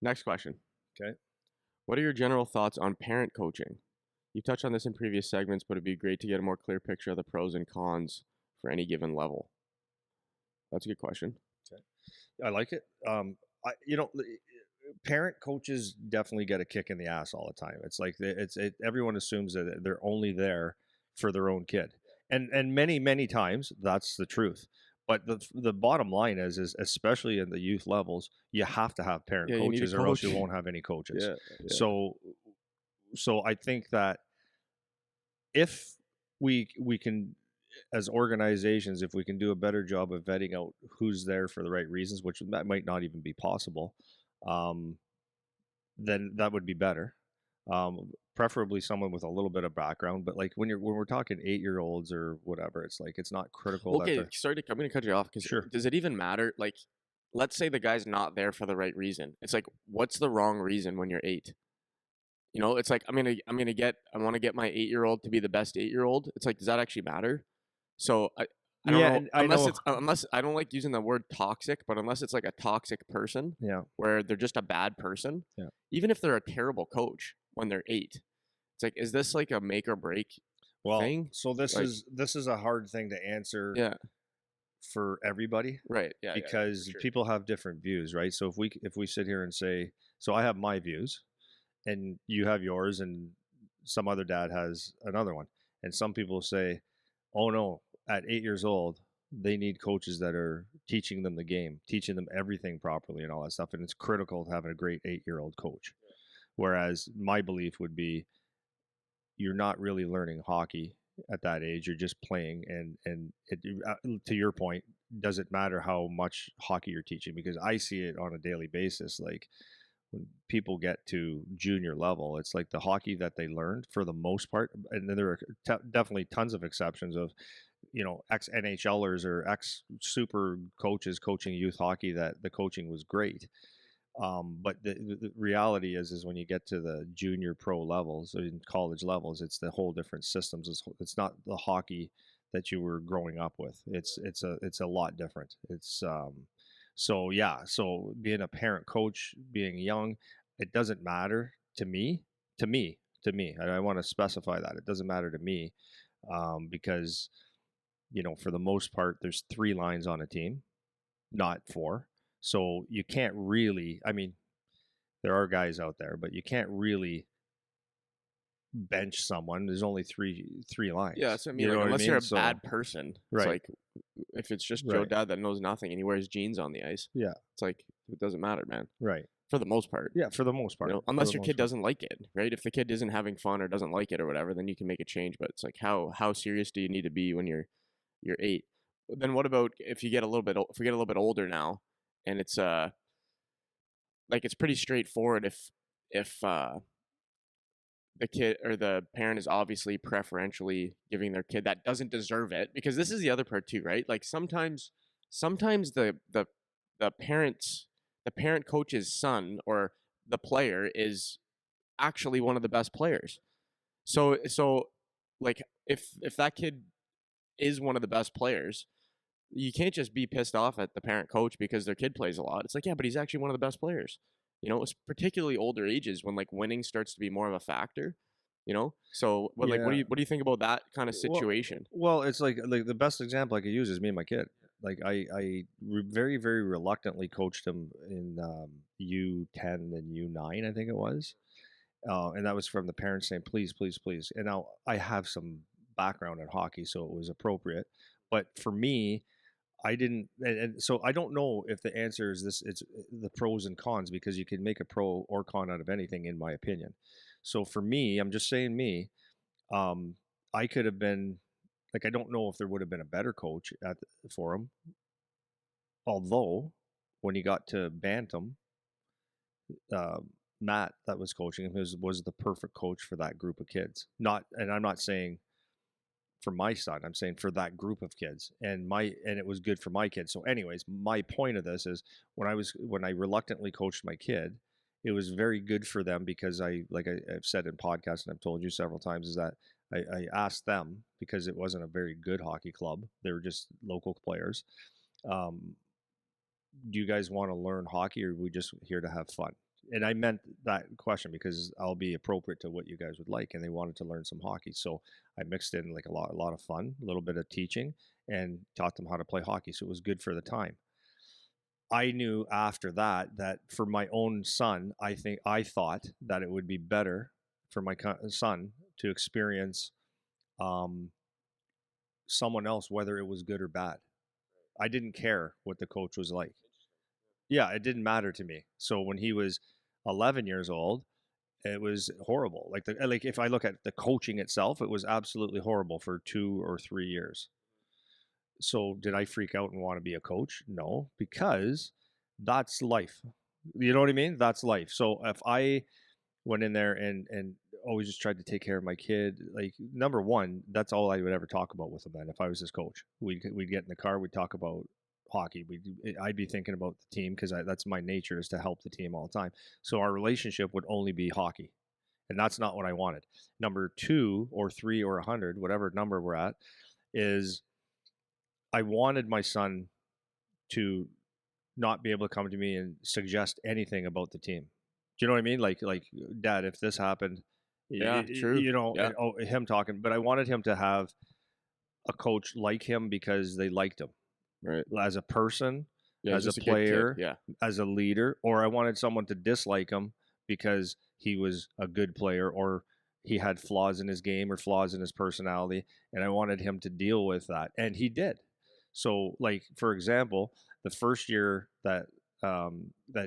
Next question. Okay. What are your general thoughts on parent coaching? You touched on this in previous segments, but it'd be great to get a more clear picture of the pros and cons for any given level. That's a good question. Okay. I like it. Parent coaches definitely get a kick in the ass all the time. It's like everyone assumes that they're only there for their own kid, and many times that's the truth. But the bottom line is especially in the youth levels, you have to have parent Yeah, you need a coaches, or else you coach. won't have any coaches. Yeah, yeah. So so I think that if we can, as organizations, if we can do a better job of vetting out who's there for the right reasons, which that might not even be possible, um, then that would be better. Preferably someone with a little bit of background, but like when we're talking 8-year-olds or whatever, it's like it's not critical that Okay, they're I'm gonna cut you off because sure. does it even matter? Like, let's say the guy's not there for the right reason. It's like, what's the wrong reason when you're 8? You know, it's like I want to get my 8-year-old to be the best 8-year-old. It's like, does that actually matter? So I don't Yeah, know and I know. unless I don't like using the word toxic, but unless it's like a toxic person Yeah, where they're just a bad person, yeah. even if they're a terrible coach when they're 8, it's like, is this like a make or break Well, thing? so this Like, is a hard thing to answer yeah, for everybody right, yeah, for because sure. people have different views, right? So if we sit here and say, so I have my views, and you have yours, and some other dad has another one, and some people say, oh no, at 8 years old they need coaches that are teaching them the game, teaching them everything properly and all that stuff, and it's critical to having a great 8-year-old coach. Whereas my belief would be you're not really learning hockey at that age, you're just playing, and to your point, does it matter how much hockey you're teaching? Because I see it on a daily basis, like when people get to junior level, it's like the hockey that they learned for the most part, and then there are definitely tons of exceptions of, ex NHLers or ex super coaches coaching youth hockey that the coaching was great. But the reality is when you get to the junior pro levels, in college levels, it's the whole different systems. It's not the hockey that you were growing up with. It's a lot different. So yeah. So being a parent coach, being young, it doesn't matter to me. To me. I want to specify that it doesn't matter to me, because for the most part, there's 3 lines on a team, not 4. So you can't really. I mean, there are guys out there, but you can't really bench someone. There's only three Yeah, lines. so I mean, You know like, what I unless you're mean? a So bad person, it's right, like if it's just Joe right, Dad that knows nothing and he wears jeans on the ice, yeah, it's like it doesn't matter, man. right, For the most part, yeah. For the most part, for unless the your most kid part. doesn't like it, right? If the kid isn't having fun or doesn't like it or whatever, then you can make a change. But it's like how serious do you need to be when you're 8? Then what about if you get a little bit if we get a little bit older now, and it's like it's pretty straightforward if the kid or the parent is obviously preferentially giving their kid that doesn't deserve it, because this is the other part too, right? Like sometimes the parents the parent coach's son or the player is actually one of the best players. So like if that kid is one of the best players, you can't just be pissed off at the parent coach because their kid plays a lot. It's like, yeah, but he's actually one of the best players. It's particularly older ages when like winning starts to be more of a factor. So what Yeah. do you think about that kind of Well, situation? well, it's like the best example I could use is me and my kid. Like very very reluctantly coached him in U10 and U9, I think it was. And that was from the parents saying, please, please, please. And now I have some background in hockey, so it was appropriate. But for me, I didn't, and so I don't know if the answer is this. It's the pros and cons, because you can make a pro or con out of anything, in my opinion. So for me, I'm just saying me. Um, I could have been like, I don't know if there would have been a better coach for him. Although when he got to Bantam, uh, Matt that was coaching him was the perfect coach for that group of kids. Not, and I'm not saying for my son, I'm saying for that group of kids, and it was good for my kids. So anyways, my point of this is when I reluctantly coached my kid, it was very good for them, because I've said in podcasts, and I've told you several times, is that I asked them, because it wasn't a very good hockey club, they were just local players. um, do you guys want to learn hockey, or are we just here to have fun? and I meant that question because I'll be appropriate to what you guys would like, and they wanted to learn some hockey. So I mixed in like a lot of fun, a little bit of teaching, and taught them how to play hockey. So it was good for the time. I knew after that that for my own son, I thought that it would be better for my son to experience um, someone else, whether it was good or bad. I didn't care what the coach was like. Yeah, it didn't matter to me. So when he was 11 years old, it was horrible. Like if I look at the coaching itself, it was absolutely horrible for 2 or 3 years. So did I freak out and want to be a coach? No, because that's life. You know what I mean? That's life. So if I went in there and always just tried to take care of my kid, like number one, that's all I would ever talk about with him. Then if I was his coach, we'd get in the car, we'd talk about hockey. I'd be thinking about the team because that's my nature is to help the team all the time. So our relationship would only be hockey, and that's not what I wanted. Number two or three or 100, whatever number we're at, is I wanted my son to not be able to come to me and suggest anything about the team. Do you know what I mean? Like, Dad, if this happened, Yeah, true. Yeah, him talking. But I wanted him to have a coach like him because they liked him right. as a person, Yeah, he's as a just a good kid. player, Yeah, as a leader, or I wanted someone to dislike him because he was a good player or he had flaws in his game or flaws in his personality, and I wanted him to deal with that, and he did. So, like for example, the first year that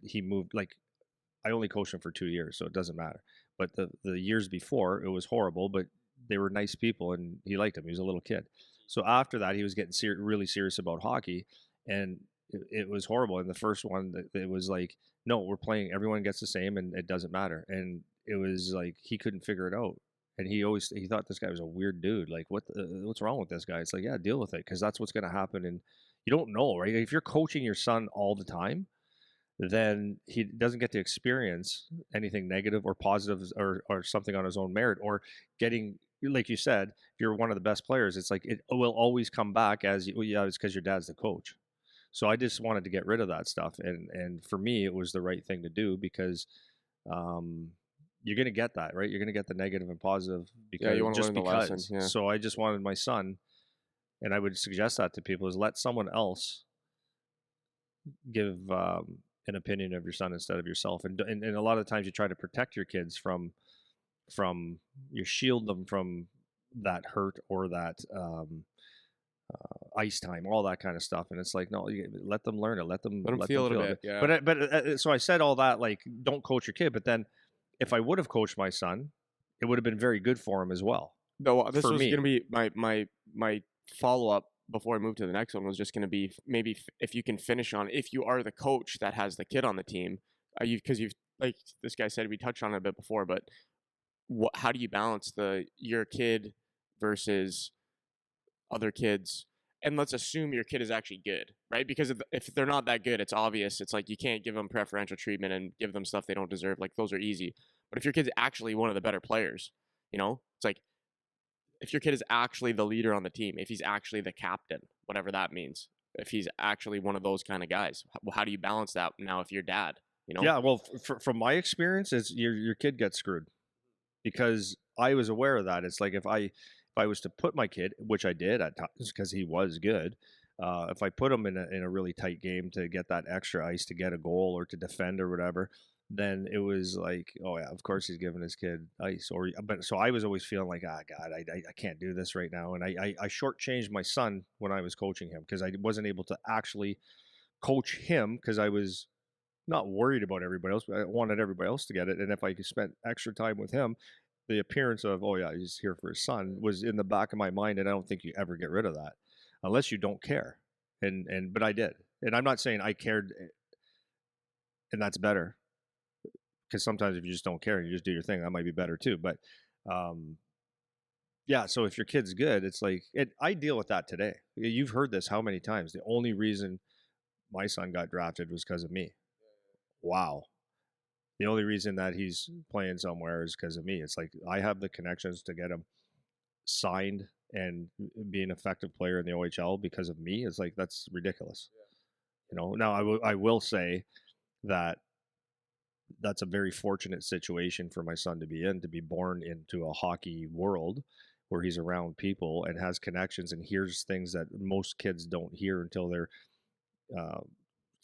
he moved, like I only coached him for 2 years, so it doesn't matter. But the years before, it was horrible, but they were nice people, and he liked him. He was a little kid. So after that, he was getting really serious about hockey, and it was horrible. And the first one, it was like, no, we're playing. Everyone gets the same, and it doesn't matter. And it was like he couldn't figure it out, and he thought this guy was a weird dude. Like, what's wrong with this guy? It's like, yeah, deal with it, because that's what's going to happen. And you don't know, right? If you're coaching your son all the time, then he doesn't get to experience anything negative or positive or something on his own merit or getting, like you said, if you're one of the best players, it's like it will always come back as well, yeah, it's because your dad's the coach. So I just wanted to get rid of that stuff, and for me it was the right thing to do because um you're going to get that, right? You're going to get the negative and positive yeah. You because want to just learn the lesson. because. Yeah, So I just wanted my son, and I would suggest that to people, is let someone else give an opinion of your son instead of yourself. And a lot of times you try to protect your kids from you shield them from that hurt or that ice time, all that kind of stuff. And it's like, no, let them learn it. let him Let them feel it a feel bit. it. Yeah. But so I said all that, like, don't coach your kid. But then if I would have coached my son, it would have been very good for him as well. Though this For was gonna me, be my follow up before I move to the next one was just gonna be maybe if you can finish on if you are the coach that has the kid on the team, you because you've like this guy said we touched on it a bit before, but how do you balance the your kid versus other kids? And let's assume your kid is actually good, right? Because if they're not that good, it's obvious. It's like you can't give them preferential treatment and give them stuff they don't deserve. Like those are easy. But if your kid's actually one of the better players, it's like if your kid is actually the leader on the team, if he's actually the captain, whatever that means, if he's actually one of those kind of guys, how do you balance that now if you're dad, you know? yeah. Well, from my experience, it's your kid gets screwed because I was aware of that. It's like if I was to put my kid, which I did at times because he was good, if I put him in a really tight game to get that extra ice to get a goal or to defend or whatever, then it was like, oh yeah, of course he's giving his kid ice. Or but so I was always feeling like, ah, God, I can't do this right now, and I shortchanged my son when I was coaching him because I wasn't able to actually coach him because I was not worried about everybody else, but I wanted everybody else to get it. And if I could spend extra time with him, the appearance of, oh yeah, he's here for his son was in the back of my mind. And I don't think you ever get rid of that unless you don't care. But I did. And I'm not saying I cared and that's better because sometimes if you just don't care and you just do your thing, that might be better too. But um, yeah, so if your kid's good, it's like, I deal with that today. You've heard this how many times? The only reason my son got drafted was because of me. Wow. The only reason that he's playing somewhere is because of me. It's like I have the connections to get him signed and be an effective player in the OHL because of me. It's like that's ridiculous. Now I will say that that's a very fortunate situation for my son to be in, to be born into a hockey world where he's around people and has connections and hears things that most kids don't hear until they're uh,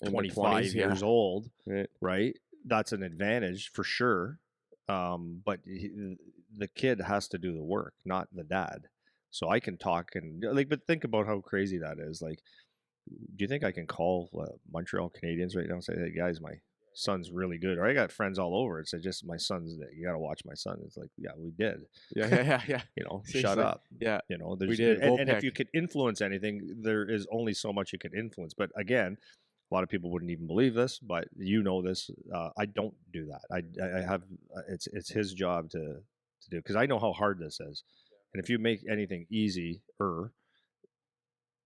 In their 25 20s, yeah. years old, Right. right? That's an advantage for sure. But the kid has to do the work, not the dad. So I can talk and like, but think about how crazy that is. Like, do you think I can call Montreal Canadiens right now and say, "Hey guys, my son's really good"? Or I got friends all over. It said, "Just my son's. You got to watch my son." It's like, yeah, we did. Yeah, yeah, yeah, yeah. Shut Seriously. up. Yeah, we There's did. and if Volpec. you could influence anything, there is only so much you can influence. But again, a lot of people wouldn't even believe this, but this. I don't do that. I have it's his job to do because I know how hard this is, and if you make anything easy,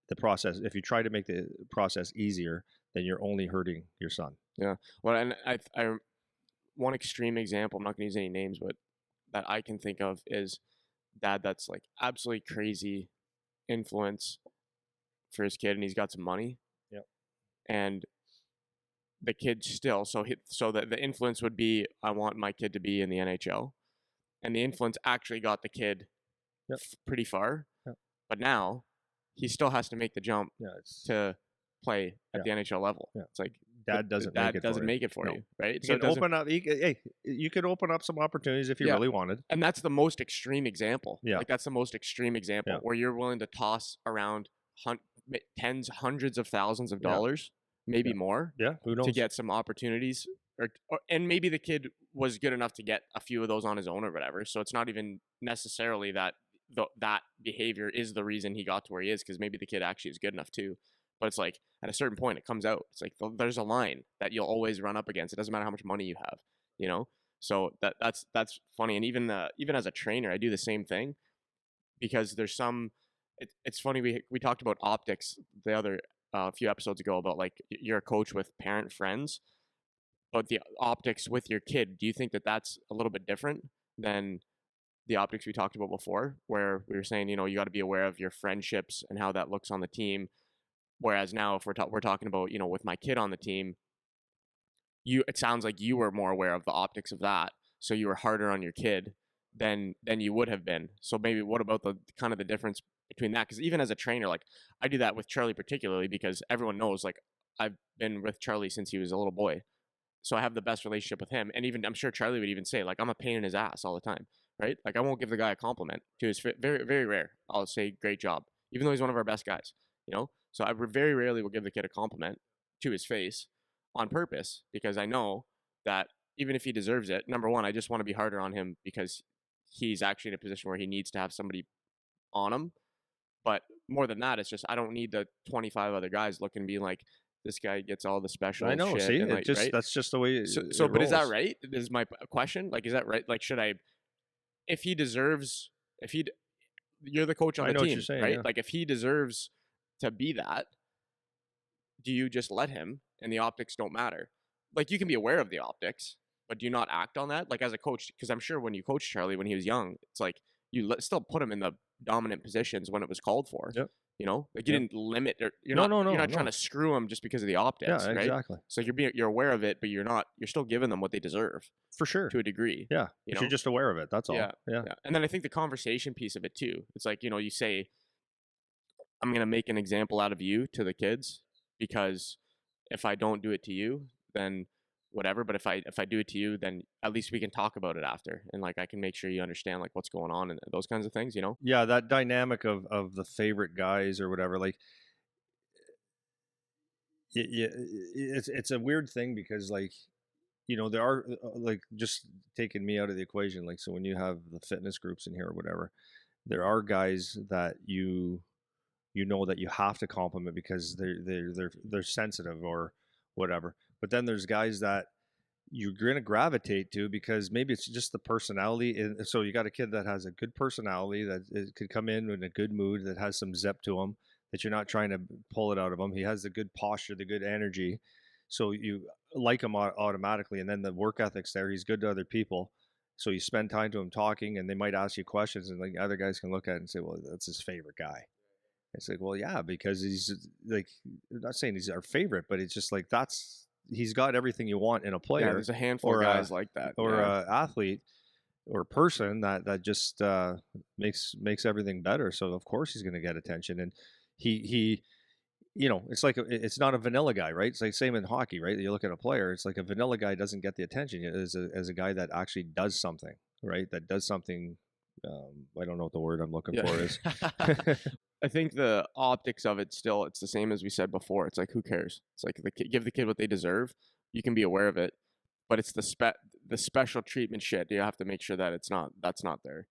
the process, if you try to make the process easier, then you're only hurting your son. Yeah. Well, and I one extreme example, I'm not going to use any names, but that I can think of is dad that's like absolutely crazy influence for his kid, and he's got some money, Yep. and the kid still so that the influence would be I want my kid to be in the NHL, and the influence actually got the kid Yep. pretty far, Yep. but now he still has to make the jump Yeah, it's to play at the NHL level. Yeah. It's like dad doesn't dad make it doesn't for make it for No. you, right? You So it can doesn't. open up. Hey, you could open up some opportunities if you Yeah. really wanted. And that's the most extreme example. Yeah. Like that's the most extreme example Yeah. where you're willing to toss around tens, hundreds of thousands of Yeah. dollars, maybe Yeah. more, Yeah, who knows? to get some opportunities, and maybe the kid was good enough to get a few of those on his own or whatever. So it's not even necessarily that that behavior is the reason he got to where he is, because maybe the kid actually is good enough too. But it's like at a certain point, it comes out. It's like there's a line that you'll always run up against. It doesn't matter how much money you have, you know. So that's funny. And even as a trainer, I do the same thing, because there's some. It's funny. We talked about optics the other few episodes ago about like you're a coach with parent friends, but the optics with your kid. Do you think that that's a little bit different than the optics we talked about before, where we were saying, you got to be aware of your friendships and how that looks on the team. Whereas now, if we're talking about, with my kid on the team, it sounds like you were more aware of the optics of that, so you were harder on your kid than you would have been. So maybe what about the kind of the difference between that? Because even as a trainer, like I do that with Charlie particularly, because everyone knows like I've been with Charlie since he was a little boy, so I have the best relationship with him. And even I'm sure Charlie would even say like I'm a pain in his ass all the time, right? Like I won't give the guy a compliment to his very very rare. I'll say great job, even though he's one of our best guys, So I very rarely will give the kid a compliment to his face on purpose, because I know that even if he deserves it, number one, I just want to be harder on him because he's actually in a position where he needs to have somebody on him. But more than that, it's just I don't need the 25 other guys looking and being like, this guy gets all the I special know. shit, See, and like, right? that's just the way So, it but is that rolls. right? Is my question, like, is that right? Like, should I, if he deserves, if he, you're the coach on I the know what you're team, saying. right? Yeah. Like, if he deserves to be that, do you just let him and the optics don't matter? Like, you can be aware of the optics, but do you not act on that? Like, as a coach, because I'm sure when you coached Charlie when he was young, it's like you still put him in the dominant positions when it was called for. Yep. Like you Yep. didn't limit, or No, no, you're no, not trying no. to screw them just because of the optics, Yeah, right? exactly. So you're aware of it, but you're still giving them what they deserve For sure. to a degree. Yeah. You You're know? just aware of it. That's all. Yeah, Yeah. yeah. And then I think the conversation piece of it too. It's like, you say, I'm gonna make an example out of you to the kids, because if I don't do it to you, then whatever. But if I do it to you, then at least we can talk about it after, and like I can make sure you understand like what's going on and those kinds of things. Yeah, that dynamic of the favorite guys or whatever, like yeah, it's a weird thing because like there are like just taking me out of the equation, like so when you have the fitness groups in here or whatever, there are guys that you know that you have to compliment because they're sensitive or whatever, but then there's guys that you're going to gravitate to because maybe it's just the personality. And so you got a kid that has a good personality that could come in a good mood, that has some zip to him, that you're not trying to pull it out of him. He has the good posture, the good energy. So you like him automatically. And then the work ethic's there. He's good to other people. So you spend time to him talking, and they might ask you questions, and like other guys can look at it and say, well, that's his favorite guy. It's like, well, yeah, because he's like, I'm not saying he's our favorite, but it's just like, that's he's got everything you want in a Yeah, player there's a handful of or guys like that. Yeah. a athlete or person that just makes everything better. So of course he's going to get attention, and he it's like it's not a vanilla guy, right? It's like same in hockey, right? You look at a player, it's like a vanilla guy doesn't get the attention as a guy that actually does something, right? That does something. I don't know what the word I'm looking Yeah. for is. I think the optics of it still, it's the same as we said before. It's like, who cares? It's like give the kid what they deserve. You can be aware of it, but it's the special treatment shit. You have to make sure that that's not there.